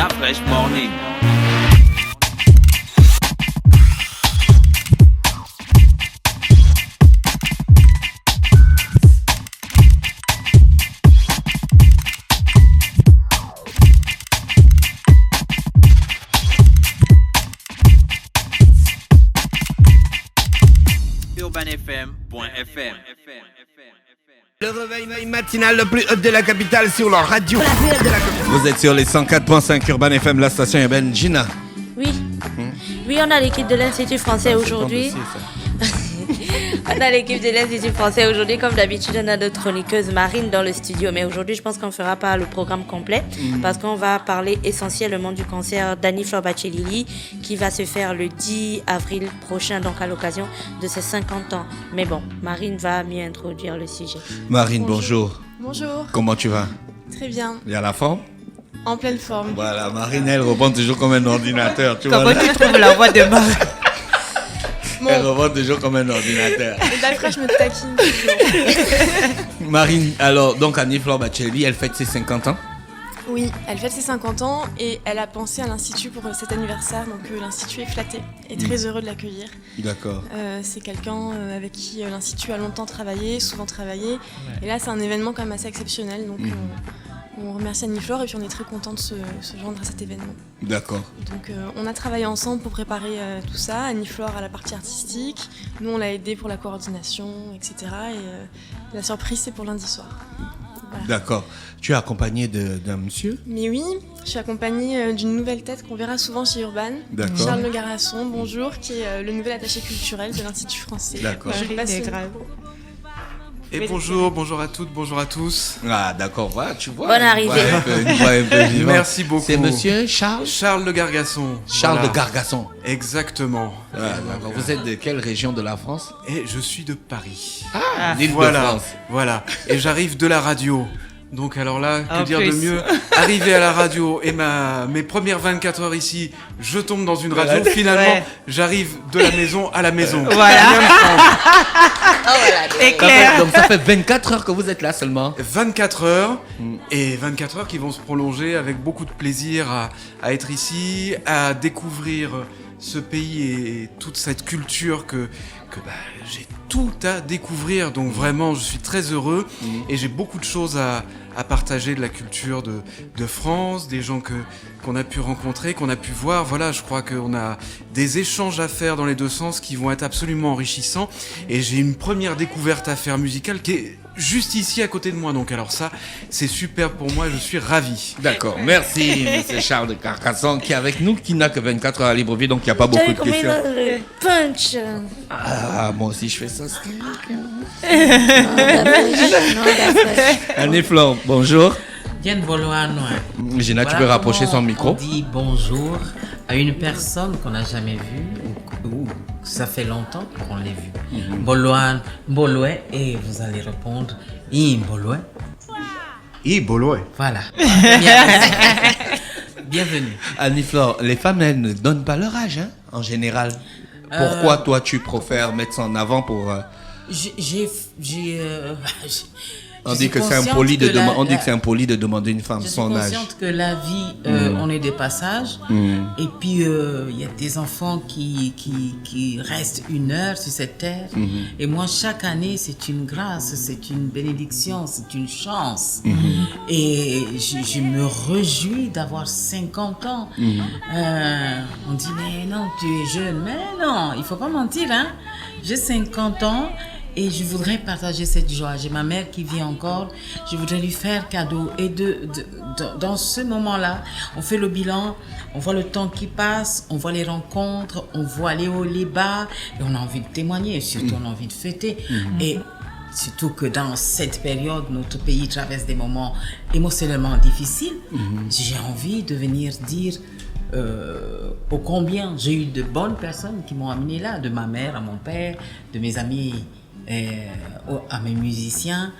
La Fresh Morning. UrbanFM.fm. Le réveil matinal le plus hot de la capitale sur leur radio. Vous êtes sur les 104.5 Urban FM, la station urbaine. Gina. Oui. Oui, on a l'équipe de l'Institut français aujourd'hui. On a l'équipe de l'Institut français aujourd'hui. Comme d'habitude, on a notre chroniqueuse Marine dans le studio. Mais aujourd'hui, je pense qu'on ne fera pas le programme complet parce qu'on va parler essentiellement du concert d'Annie-Fleur Baccelili qui va se faire le 10 avril prochain, donc à l'occasion de ses 50 ans. Mais bon, Marine va mieux introduire le sujet. Marine, bonjour. Bonjour. Comment tu vas? Très bien. Il y a la forme? En pleine forme. Voilà, Marine, elle répond toujours comme un ordinateur. Tu Comment vois, tu trouves la voix de Marine? elle répond toujours comme un ordinateur. Et d'après, je me taquine toujours. Marine, alors, donc Annie-Fleur Baccelili, elle fête ses 50 ans? Oui, elle fête ses 50 ans et elle a pensé à l'Institut pour cet anniversaire. Donc l'Institut est flatté et très heureux de l'accueillir. D'accord. C'est quelqu'un avec qui l'Institut a longtemps travaillé, souvent travaillé. Ouais. Et là, c'est un événement quand même assez exceptionnel. Donc on remercie Annie-Fleur et puis on est très content de se joindre à cet événement. D'accord. Donc on a travaillé ensemble pour préparer tout ça. Annie-Fleur à la partie artistique, nous on l'a aidé pour la coordination, etc. Et la surprise c'est pour lundi soir. Voilà. D'accord. Tu es accompagné d'un monsieur? Mais oui, je suis accompagnée d'une nouvelle tête qu'on verra souvent chez Urban. D'accord. Charles Le Garasson, bonjour, qui est le nouvel attaché culturel de l'Institut français. D'accord. Et bonjour à toutes, bonjour à tous. Ah d'accord, voilà, tu vois. Bonne arrivée. Merci beaucoup. C'est monsieur Charles? Charles Le Gargasson. Charles voilà. de Gargasson. Exactement. Ah, d'accord. Vous êtes de quelle région de la France? Et je suis de Paris. L'île Voilà, de France. voilà. Et j'arrive de la radio. Donc alors là, que dire de mieux? Arriver à la radio et mes premières 24 heures ici, je tombe dans une radio. Finalement, j'arrive de la maison à la maison. Voilà. C'est clair. Donc ça fait 24 heures que vous êtes là seulement. 24 heures, et 24 heures qui vont se prolonger avec beaucoup de plaisir à être ici, à découvrir ce pays et toute cette culture que j'ai tout à découvrir. Donc vraiment, je suis très heureux et j'ai beaucoup de choses à partager de la culture de France, des gens qu'on a pu rencontrer, qu'on a pu voir. Voilà, je crois qu'on a des échanges à faire dans les deux sens qui vont être absolument enrichissants. Et j'ai une première découverte à faire musicale qui est juste ici à côté de moi. Donc alors ça, c'est super pour moi et je suis ravi. D'accord, merci monsieur Charles de Carcassonne qui est avec nous, qui n'a que 24 heures à Libreville, donc il n'y a pas beaucoup de questions. Le punch. Ah, moi aussi je fais ça. Annie-Fleur, bonjour. Diane Boloano. Gina, Voilà, tu peux rapprocher son micro. On dit bonjour à une personne qu'on n'a jamais vue ou ça fait longtemps qu'on l'a vue. Boloane, Boloé, et vous allez répondre Boloé. Boloé. Voilà. Bienvenue. Annie-Fleur, les femmes, elles ne donnent pas leur âge, hein, en général. Pourquoi toi, tu préfères mettre ça en avant pour... On dit que c'est impoli de demander une femme son âge. Je suis consciente que la vie, on est des passages. Et puis, il y a des enfants qui restent une heure sur cette terre. Et moi, chaque année, c'est une grâce, c'est une bénédiction, c'est une chance. Et je me réjouis d'avoir 50 ans. On dit, mais non, tu es jeune. Mais non, il ne faut pas mentir, hein. J'ai 50 ans. Et je voudrais partager cette joie. J'ai ma mère qui vit encore. Je voudrais lui faire cadeau. Et dans ce moment-là, on fait le bilan. On voit le temps qui passe. On voit les rencontres. On voit les hauts, les bas. Et on a envie de témoigner. Et surtout, on a envie de fêter. Et surtout que dans cette période, notre pays traverse des moments émotionnellement difficiles. J'ai envie de venir dire... ô combien j'ai eu de bonnes personnes qui m'ont amené là. De ma mère à mon père, de mes amis... à mes musiciens,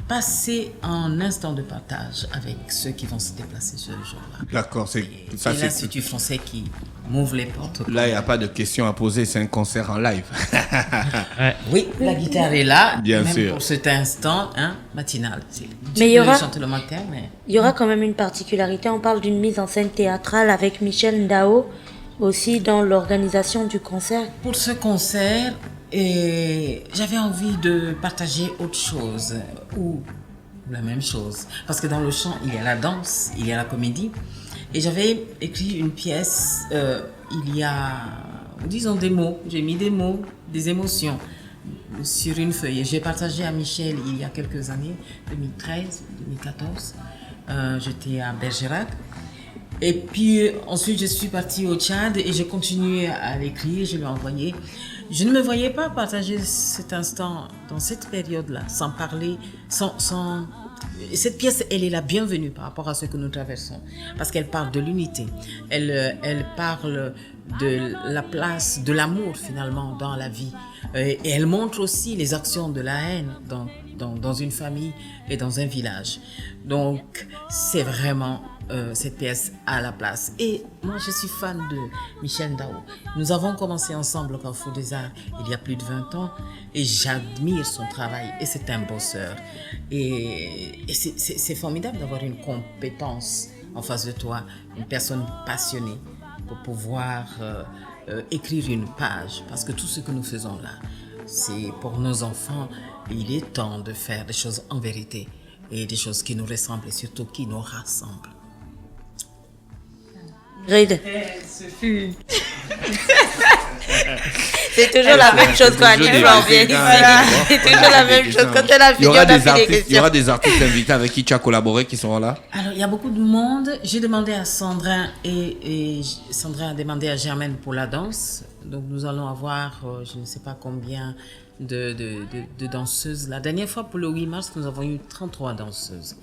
passer un instant de partage avec ceux qui vont se déplacer ce jour-là. D'accord, Et l'Institut français qui m'ouvre les portes. Là, il n'y a pas de question à poser, c'est un concert en live. Oui, la guitare est là, Bien même sûr. pour cet instant matinal. Mais il y aura- chanter le matin, mais... Il y aura quand même une particularité. On parle d'une mise en scène théâtrale avec Michel Ndao aussi dans l'organisation du concert. Pour ce concert, j'avais envie de partager autre chose ou la même chose. Parce que dans le chant, il y a la danse, il y a la comédie. Et j'avais écrit une pièce, il y a, disons, des mots. J'ai mis des mots, des émotions sur une feuille. Et j'ai partagé à Michel il y a quelques années, 2013, 2014. J'étais à Bergerac. Et puis ensuite, je suis partie au Tchad et j'ai continué à l'écrire, je l'ai envoyé. Je ne me voyais pas partager cet instant dans cette période-là, sans parler, sans... Cette pièce, elle est la bienvenue par rapport à ce que nous traversons, parce qu'elle parle de l'unité, elle parle de la place de l'amour finalement dans la vie, et elle montre aussi les actions de la haine dans une famille et dans un village. Donc c'est vraiment cette pièce à la place. Et moi je suis fan de Michel Ndao. Nous avons commencé ensemble au Carrefour des Arts il y a plus de 20 ans et j'admire son travail et c'est un bosseur. Et c'est formidable d'avoir une compétence en face de toi, une personne passionnée pour pouvoir écrire une page, parce que tout ce que nous faisons là, c'est pour nos enfants. Il est temps de faire des choses en vérité et des choses qui nous ressemblent et surtout qui nous rassemblent. Grid. C'est toujours la même chose quand Annie Flore vient ici. C'est toujours la même chose. Quand elle a fini, on a fait des Il y questions. aura des artistes invités avec qui tu as collaboré qui seront là. Alors, il y a beaucoup de monde. J'ai demandé à Sandrine et Sandrine a demandé à Germaine pour la danse. Donc, nous allons avoir, je ne sais pas combien de danseuses. La dernière fois, pour le 8 mars, nous avons eu 33 danseuses.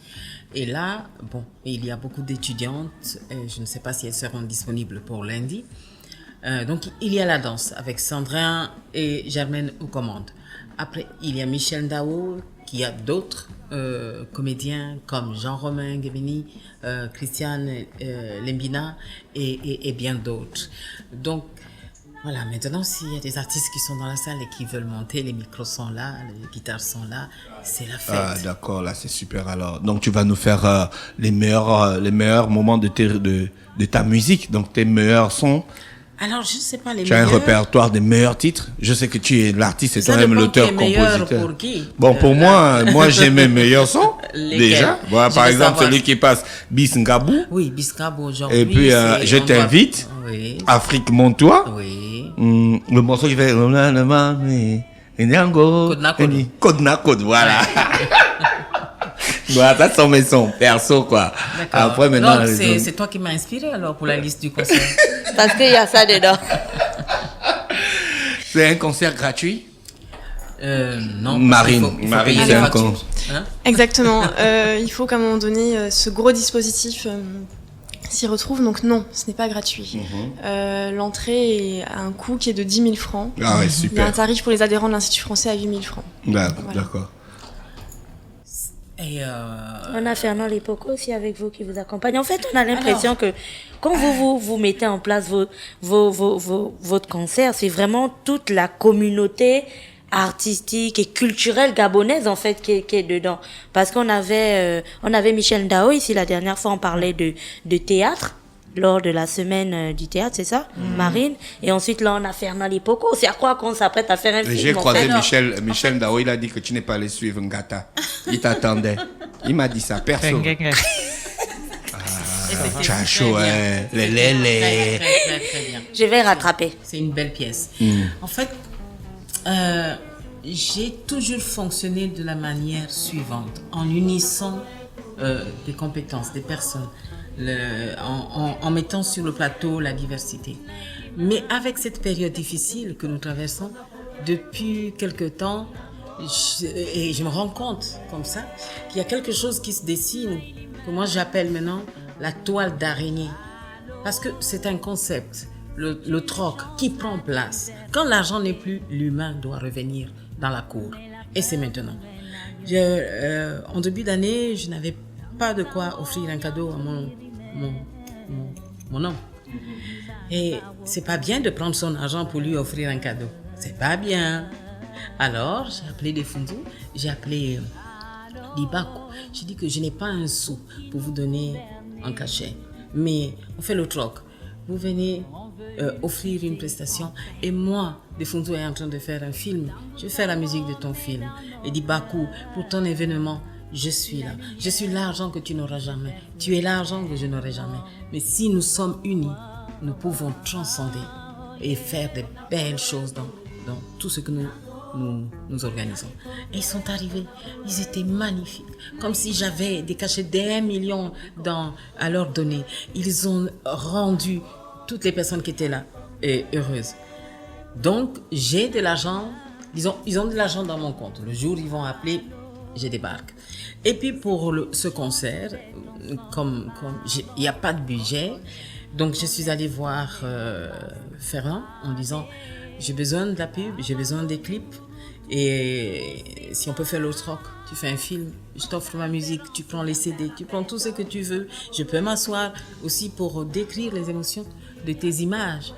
Et là, bon, il y a beaucoup d'étudiantes. Je ne sais pas si elles seront disponibles pour lundi. Donc, il y a la danse avec Sandrine et Germaine aux commandes. Après, il y a Michel Ndao, qui a d'autres comédiens comme Jean-Romain Guémeni, Christiane Lembina et bien d'autres. Donc, voilà, maintenant, s'il y a des artistes qui sont dans la salle et qui veulent monter, les micros sont là, les guitares sont là, c'est la fête. Ah, d'accord, là, c'est super alors. Donc, tu vas nous faire les meilleurs moments de ta musique, donc tes meilleurs sons. Alors, je ne sais pas les Tu as un meilleurs. répertoire des meilleurs titres. Je sais que tu es l'artiste et Ça toi-même dépend l'auteur, qui est meilleur compositeur. pour qui. Bon, pour moi j'ai mes meilleurs sons. Lesquels? Déjà. Voilà, Je par veux exemple, savoir. celui qui passe Bis Ngabou. Oui, Biscabo aujourd'hui. Et puis, c'est- Je on t'invite. doit- Oui. Afrique, monte-toi. Oui. Le morceau qui fait Kodna Kod, voilà. Voilà, ça sont mes sons perso quoi. D'accord. Après maintenant Donc, c'est toi qui m'as inspiré alors pour la liste du concert. Parce qu'il y a ça dedans. c'est un concert gratuit. Non. Marine, parce qu'il faut Marine, payer c'est les un factures. con. Hein? Exactement. Il faut qu'à un moment donné, ce gros dispositif s'y retrouve. Donc non, ce n'est pas gratuit. L'entrée est à un coût qui est de 10 000 francs. Ah ouais, Il y a un super. tarif pour les adhérents de l'Institut français à 8 000 francs. D'accord, Voilà. d'accord. Et On a Fernand Lépoco aussi avec vous qui vous accompagne. En fait, on a l'impression que quand vous mettez en place votre concert, c'est vraiment toute la communauté artistique et culturelle gabonaise en fait qui est dedans. Parce qu'on avait Michel Ndao ici la dernière fois, on parlait de théâtre lors de la semaine du théâtre, c'est ça, Marine. Et ensuite là on a Fernand Lépoco. C'est à quoi qu'on s'apprête à faire un film. J'ai en croisé fait. Michel Ndao, il a dit que tu n'es pas allé suivre Ngata. Il t'attendait. Il m'a dit ça, perso. c'était Chacho, très bien. les Très, lélés. très bien. Je vais rattraper. C'est une belle pièce. En fait, j'ai toujours fonctionné de la manière suivante, en unissant des compétences, des personnes, en mettant sur le plateau la diversité. Mais avec cette période difficile que nous traversons, depuis quelque temps, et je me rends compte comme ça, qu'il y a quelque chose qui se dessine, que moi j'appelle maintenant la toile d'araignée. Parce que c'est un concept, le troc qui prend place. Quand l'argent n'est plus, l'humain doit revenir dans la cour. Et c'est maintenant. En début d'année, je n'avais pas de quoi offrir un cadeau à mon homme. Et c'est pas bien de prendre son argent pour lui offrir un cadeau. C'est pas bien. Alors, j'ai appelé Defundu, j'ai appelé Libaku. J'ai dit que je n'ai pas un sou pour vous donner en cachet. Mais on fait le troc. Vous venez offrir une prestation et moi, Defundu est en train de faire un film. Je vais faire la musique de ton film. Et Libaku, pour ton événement, je suis là. Je suis l'argent que tu n'auras jamais. Tu es l'argent que je n'aurai jamais. Mais si nous sommes unis, nous pouvons transcender et faire de belles choses dans tout ce que nous organisons. Et ils sont arrivés, ils étaient magnifiques, comme si j'avais des cachets d'1 million à leur donner. Ils ont rendu toutes les personnes qui étaient là heureuses. Donc, j'ai de l'argent, ils ont de l'argent dans mon compte. Le jour où ils vont appeler, je débarque. Et puis pour ce concert, comme il n'y a pas de budget, donc je suis allée voir Ferrand en disant j'ai besoin de la pub, j'ai besoin des clips et si on peut faire le troc, tu fais un film, je t'offre ma musique, tu prends les CD, tu prends tout ce que tu veux, je peux m'asseoir aussi pour décrire les émotions de tes images,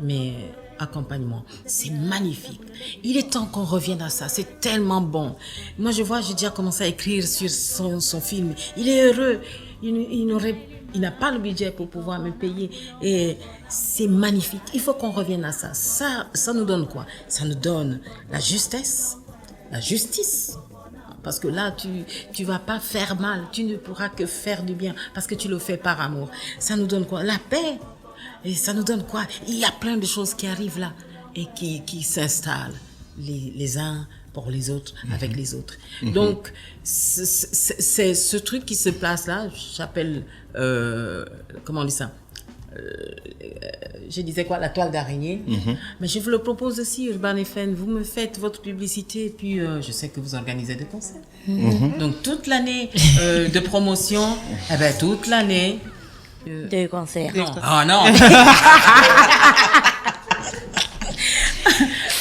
mais accompagne-moi, c'est magnifique. Il est temps qu'on revienne à ça, c'est tellement bon. Moi j'ai déjà commencé à écrire sur son film, il est heureux, il n'a pas le budget pour pouvoir me payer et c'est magnifique. Il faut qu'on revienne à ça. Ça nous donne quoi? Ça nous donne la justesse, la justice. Parce que là, tu vas pas faire mal, tu ne pourras que faire du bien parce que tu le fais par amour. Ça nous donne quoi? La paix. Et ça nous donne quoi? Il y a plein de choses qui arrivent là et qui s'installent les uns pour les autres, avec les autres. Donc, c'est ce truc qui se place là, j'appelle, comment on dit ça? Je disais quoi, la toile d'araignée. Mais je vous le propose aussi, Urban FM, vous me faites votre publicité et puis je sais que vous organisez des concerts. Donc, toute l'année de promotion, toute l'année... de concerts. Non. Ah non.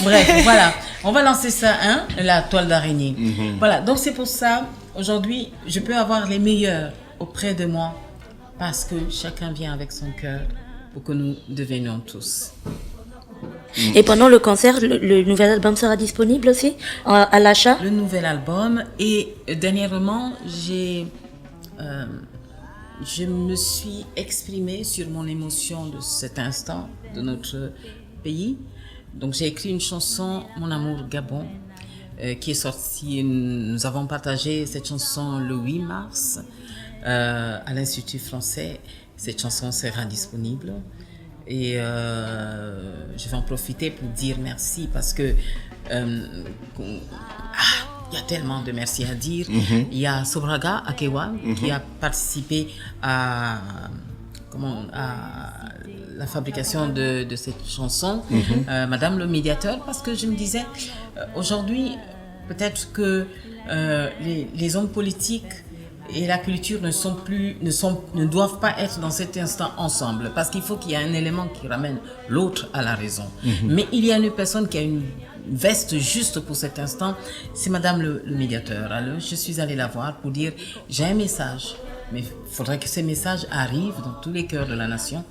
Bref, voilà. On va lancer ça, la toile d'araignée. Voilà, donc c'est pour ça, aujourd'hui, je peux avoir les meilleurs auprès de moi parce que chacun vient avec son cœur pour que nous devenions tous. Et pendant le concert, le nouvel album sera disponible aussi à l'achat? Le nouvel album et dernièrement, je me suis exprimée sur mon émotion de cet instant de notre pays. Donc j'ai écrit une chanson, Mon amour Gabon, qui est sortie. Nous avons partagé cette chanson le 8 mars à l'Institut français. Cette chanson sera disponible. Et je vais en profiter pour dire merci parce que il y a tellement de merci à dire. Il y a Sobraga Akewa qui a participé à la fabrication de cette chanson, Madame le médiateur, parce que je me disais, aujourd'hui, peut-être que les hommes politiques et la culture ne doivent pas être dans cet instant ensemble, parce qu'il faut qu'il y ait un élément qui ramène l'autre à la raison. Mais il y a une personne qui a une veste juste pour cet instant, c'est Madame le médiateur. Alors, je suis allée la voir pour dire, j'ai un message, mais il faudrait que ces messages arrivent dans tous les cœurs de la nation.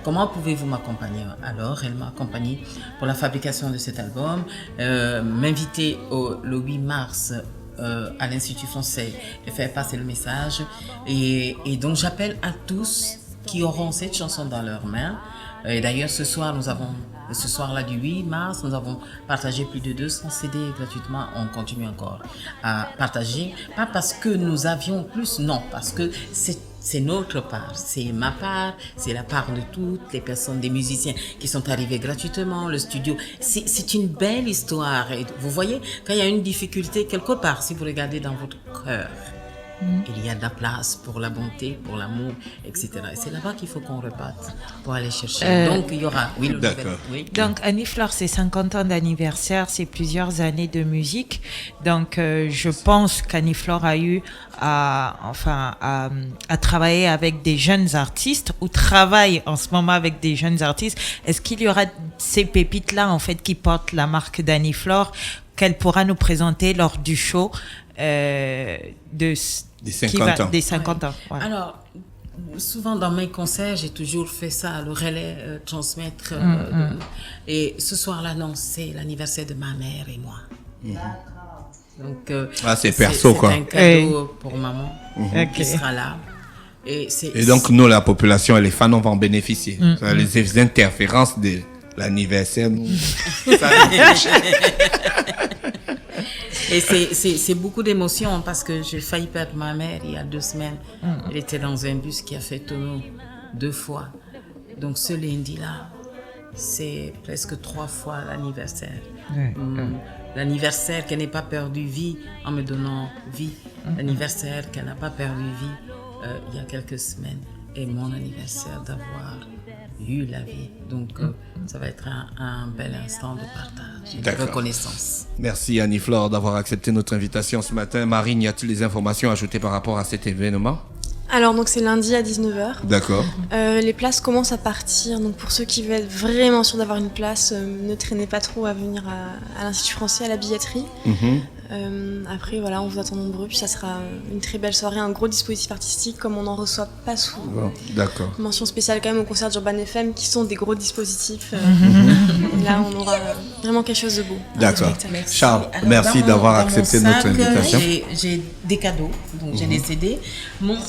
Comment pouvez-vous m'accompagner? Alors, elle m'a accompagnée pour la fabrication de cet album, m'inviter le 8 mars à l'Institut français de faire passer le message. Et donc, j'appelle à tous qui auront cette chanson dans leurs mains. Et d'ailleurs, ce soir-là du 8 mars, nous avons partagé plus de 200 CD gratuitement. On continue encore à partager. Pas parce que nous avions plus, non, parce que c'est notre part, c'est ma part, c'est la part de toutes les personnes, des musiciens qui sont arrivés gratuitement, le studio. C'est une belle histoire. Et vous voyez, quand il y a une difficulté quelque part, si vous regardez dans votre cœur, il y a de la place pour la bonté, pour l'amour, etc. Et c'est là-bas qu'il faut qu'on reparte pour aller chercher. Donc, il y aura... Oui, D'accord. Oui. Donc, Annie Flore, c'est 50 ans d'anniversaire, c'est plusieurs années de musique. Donc, je pense qu'Annie Flore a eu à travailler avec des jeunes artistes ou travaille en ce moment avec des jeunes artistes. Est-ce qu'il y aura ces pépites-là, en fait, qui portent la marque d'Annie Flore, qu'elle pourra nous présenter lors du show? des 50 ans. Des 50 ans. Voilà. Alors, souvent dans mes concerts, j'ai toujours fait ça, le relais, transmettre. Et ce soir-là, non, c'est l'anniversaire de ma mère et moi. Donc, c'est perso, quoi. C'est un cadeau pour maman qui Ok. sera là. Et donc, nous, la population et les fans, on va en bénéficier. Les interférences de l'anniversaire, nous, ça nous touche. Et c'est beaucoup d'émotions parce que j'ai failli perdre ma mère il y a 2 semaines. Elle était dans un bus qui a fait tonneau 2 fois. Donc ce lundi-là, c'est presque 3 fois l'anniversaire. L'anniversaire qu'elle n'ait pas perdu vie en me donnant vie. L'anniversaire qu'elle n'a pas perdu vie il y a quelques semaines. Et mon anniversaire d'avoir eu la vie. Donc ça va être un bel instant de partage et de D'accord. reconnaissance. Merci Annie-Flore d'avoir accepté notre invitation ce matin. Marine, y a-t-il des informations à ajouter par rapport à cet événement? Alors donc c'est lundi à 19h. D'accord. Les places commencent à partir, donc pour ceux qui veulent être vraiment sûrs d'avoir une place, ne traînez pas trop à venir à l'Institut français, à la billetterie. Après voilà, on vous attend nombreux, puis ça sera une très belle soirée, un gros dispositif artistique comme on n'en reçoit pas souvent. Bon, d'accord. Mention spéciale quand même au concert d'Urban FM qui sont des gros dispositifs. Et là on aura vraiment quelque chose de beau. D'accord. Merci. Charles, Alors, merci dans d'avoir mon accepté sac, notre invitation. J'ai des cadeaux, donc j'ai des CD.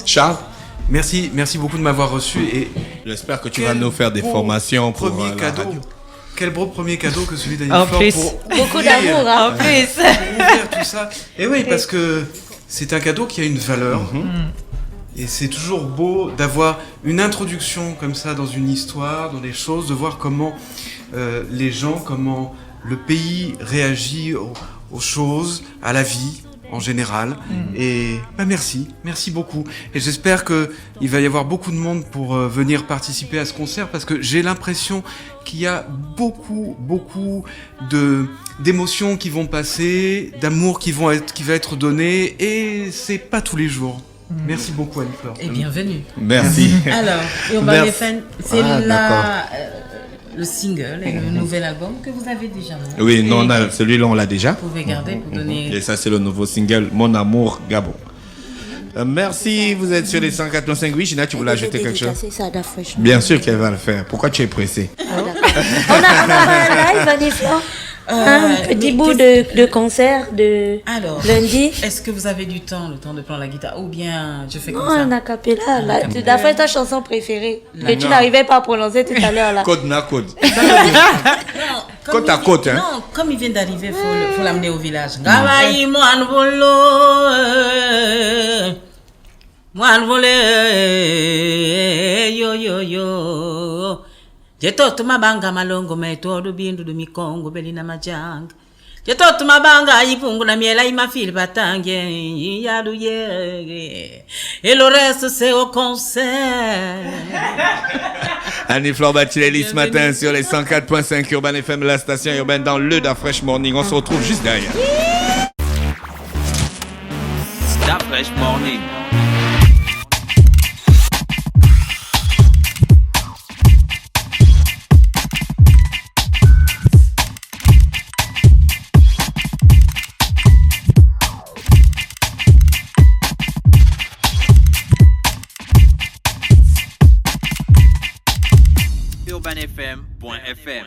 Charles, Merci beaucoup de m'avoir reçu. Et j'espère que tu vas nous faire des formations pour premier la cadeau. radio. Quel beau premier cadeau que celui En d'Annie-Flore plus. pour Beaucoup ouvrir- d'amour, hein. En plus. pour ouvrir tout ça. Et oui, parce que c'est un cadeau qui a une valeur. Et c'est toujours beau d'avoir une introduction comme ça dans une histoire, dans des choses, de voir comment les gens, comment le pays réagit aux choses, à la vie en général. Et merci beaucoup. Et j'espère qu'il va y avoir beaucoup de monde pour venir participer à ce concert, parce que j'ai l'impression qu'il y a beaucoup d'émotions qui vont passer, d'amour qui va être donné, et c'est pas tous les jours. Merci beaucoup Annie-Flore. Et bienvenue. Merci. Alors, Urban Merci. FM, c'est d'accord. le single et le nouvel album que vous avez déjà. Oui, non, Et celui-là, on l'a déjà. vous pouvez garder pour donner. Et ça, c'est le nouveau single, Mon Amour Gabon. Merci, vous êtes sur les 104.5. Oui, Gina, tu voulais ajouter quelque chose? C'est ça, d'afresh. Bien sûr qu'elle va le faire. Pourquoi tu es pressée? On a un live, Annie-Flore. Un petit bout de concert de Alors, lundi. est-ce que vous avez le temps de prendre la guitare ou bien je fais comme Non, ça? un acapella. Là, acapella. d'après ta chanson préférée que tu Non. n'arrivais pas à prononcer tout à l'heure là. Côte na côte. Non, Côte à côte, hein. Non, comme il vient d'arriver, faut l'amener au village. Gawaï, moine volo, moine volé, yo yo yo. Jetoto mabanga malongo metodo bindu du mikongo belina majanga. Jetoto mabanga ipungu na miela imafili batange yadu ye. Et le reste c'est au concert. Annie-Flore Batilelli ce matin sur les 104.5 Urban FM, la station urbaine dans le Da Fresh Morning. On se retrouve juste derrière. Da Fresh Morning. UrbanFM.fm